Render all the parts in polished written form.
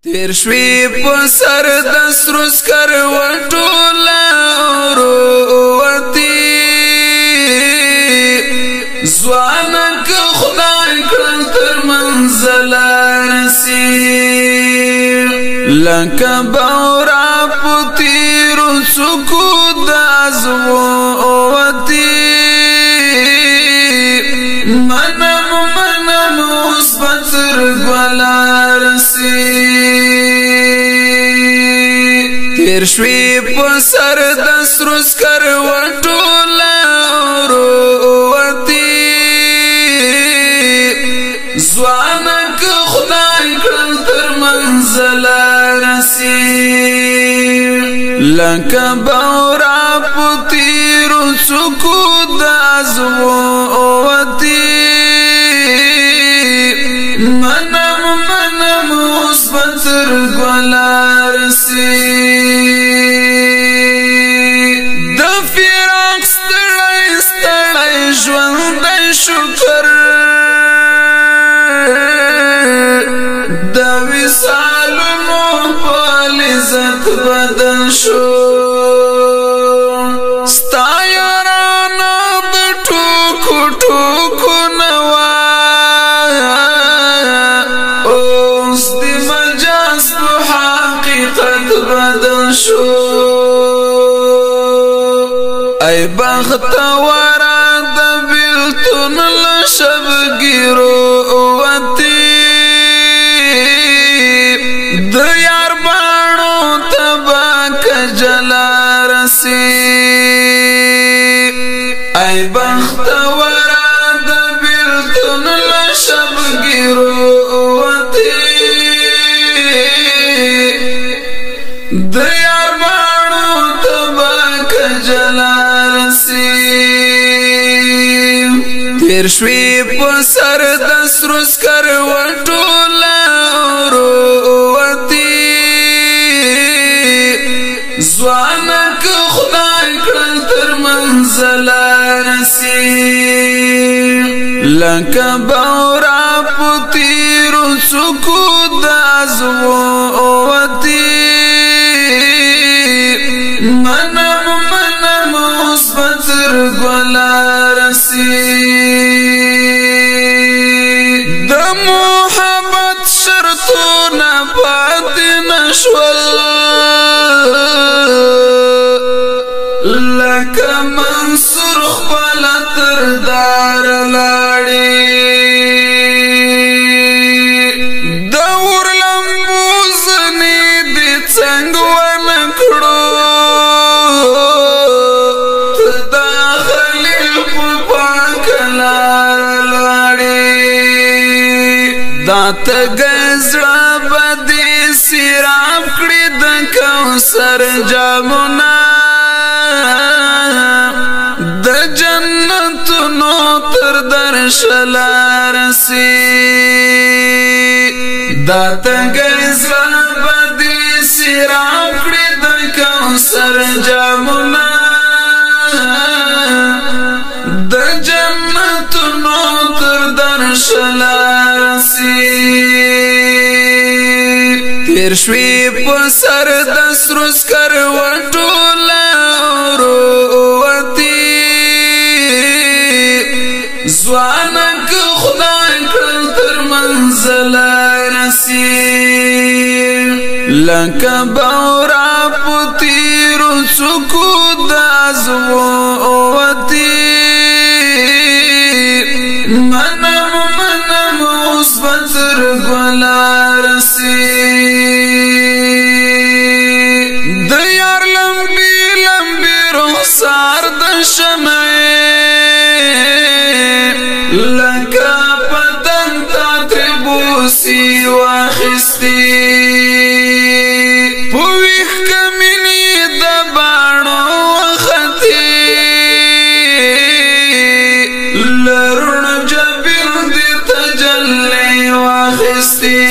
تیر شوی په سر د سروس کر وټولا وروتی ځوان که خدای کړل تر منزل رسی لکه باورا پتیرو سکوت د ازوتی منم اوس بتر ګلا رسی تیر شوی په سر د سروس کر وټولا وروتی ځوان که خدای کړل تر منزل رسی لکه باورا پتیرو سکوت د ازوتی منم اوس بتر ګلا رسی د فراق ستړی ژوند شکر د وصالونو په لذت بدل شو ستا یارانه د ټوکو ټوکو نوا اوس د مجاز په حقیقت بدل شو ای بختورا د بیلتون لشبگیرو وتی د یار بانو تباک جلا رسی ای بختورا د بیلتون لشبگیرو وتی د یار بانو تباک جلا رسی تیر شوی په سر د سروس کر وټولا وروتی ځوان که خدای کړل تر منزل رسی لکه باورا پتیرو سکوت د ازوتی منم اوس بتر ګلا رسی د محبت شرطونه پاتې نشول لکه منصور خپل تر دار لاړې د اور لمبو زنې دې څنګه ونکړو دات گزړه بدی سیراب کړی د کوثر جامونه د جنتونو تر درشل رسی دات گزړه بدی سیراب کړی د کوثر جامونه د جنتونو تر درشل تیر شوی په سر د سروس کر وټولا وروتی ځوان که خدای کړل تر منزل رسی لکه باورا پتیرو سکوت د ازوتی منم اوس بتر ګلا رسی د یار لمبی رخسار د شمعې لکه پتنګ تا تربوسی واخیستی په ویښ کمینې د باڼو وختې لرونو جبین دې تجلی واخیستی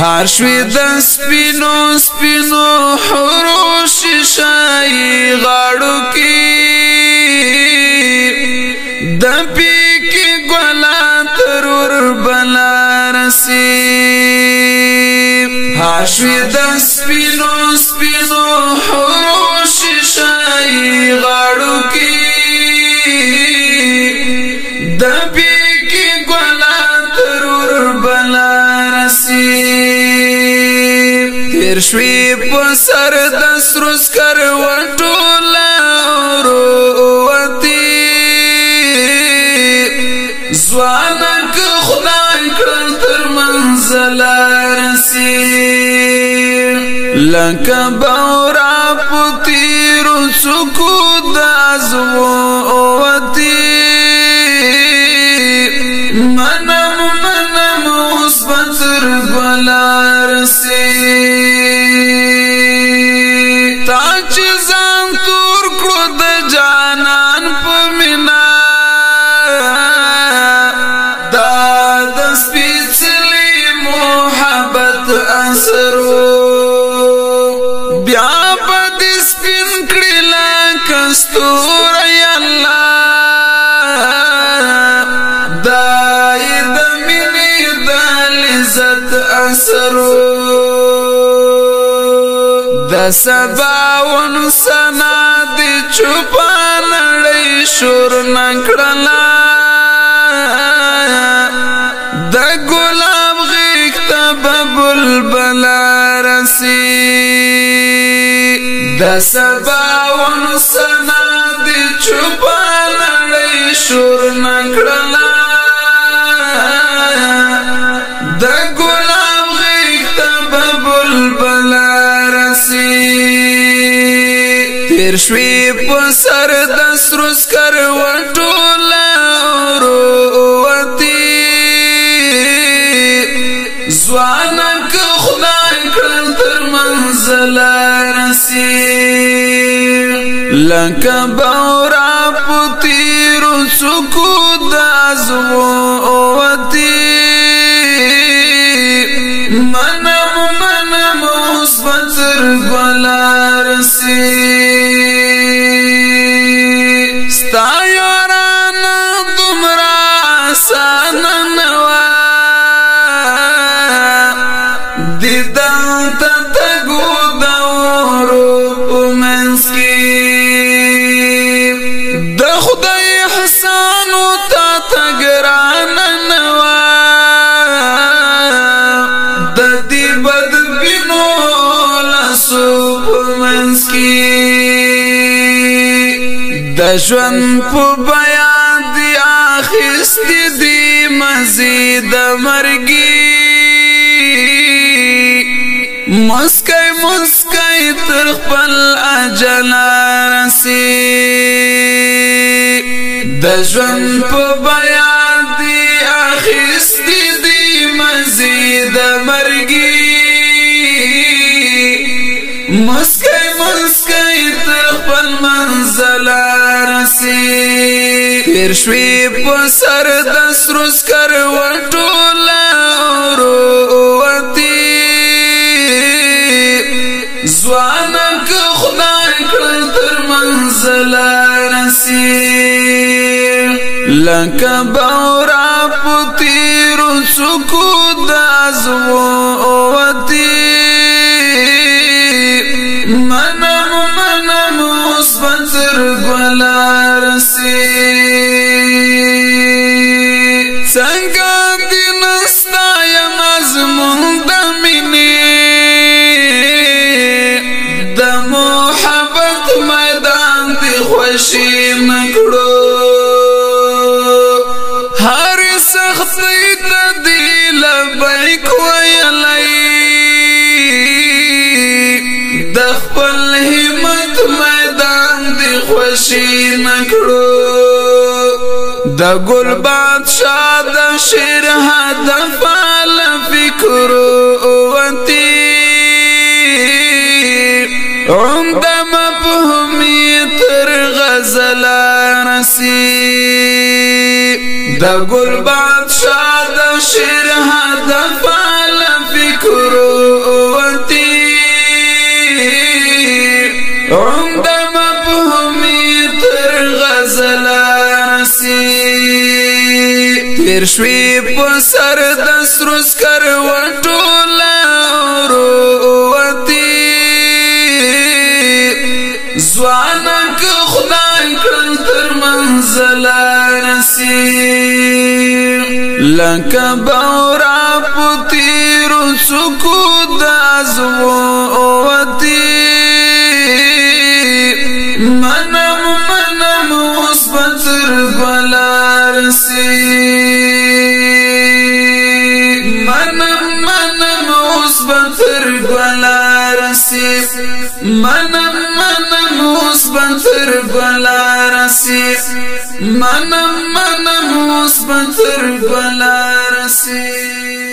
هر شوی د سپینو سپینو حورو شیشای غاړو کې د پیکی ګلا ترور بلا رسی حشوی د سپینو سپینو حورو شیشای غاړو کې د بیکی ګلا ترور بلا رسی تیر شوی په سر د سرو سکروټو لاوروتی ځوانک خدای کړل تر منزل رسی لکه باورا پتیرو څوکو د ازوتی منم اوس بتر بلا رسی تا چې ځان تور کړو د جانان په مینا دا د سپېڅلي محبت اثرو بیا به دې سپین کړي لکه ستوری الله دا یې د مینې د لذت اثرو د سباون سنا دی چوپا نړۍ شور نکړلا د ګلاب غیږ ته بلبل رسی د سباون سنا دی چوپا نړۍ شور نکړلا د ګلاب غیږ ته بلبل تیر شوی په سر د سرو سکروټو لاوروتی ځوانک خدای کړل تر منزل رسی لکه باورا پتیرو څوکو د ازوتی منم اوس بتر بلا رسی ستا یارانه دومره آسانه نه وه دیدن ته تګو د اورو په منځ کې د خدای احسانو ته ته ګرانه نه وه د دې بدبینو لاسو په منځ کې د ژوند په بیان دی اخیستی دی مزید مرګي مسکای مسکای تر خپل اجل رسی د ژوند په بیان دی اخیستی دی مزید مرګي مسکای مسکای تر خپل منزل رسی تیر شوی په سر د سرو سکروټو لاوروتی ځوانک خدای کړل تر منزل رسی لکه باورا پتیرو څوکو د ازوتی منم اوس بتر بلا رسی څنګه دې نستا یم زمون د مینې د محبت میدان دی خوشي نکړو هر سختۍ ته دی لبیک ویلی د خپل همت میدان دی خوشي نکړو د ګل بادشاہ د شعر هدف ال فکر اوتی عمده مفهومی تر غزل رسی د ګل بادشاہ د شعر هدف ال فکر اوتی عمده مفهومی تر غزل رسی تیر شوی په سر د سرو سکروټو لاورو منزل رسی لکه بورا پتیر سکوت ازوتی منم اوس پتر گلا رسی منم اوس پتر گلا رسی منم اوس پتر گلا رسی منم اوس پتر گلا رسی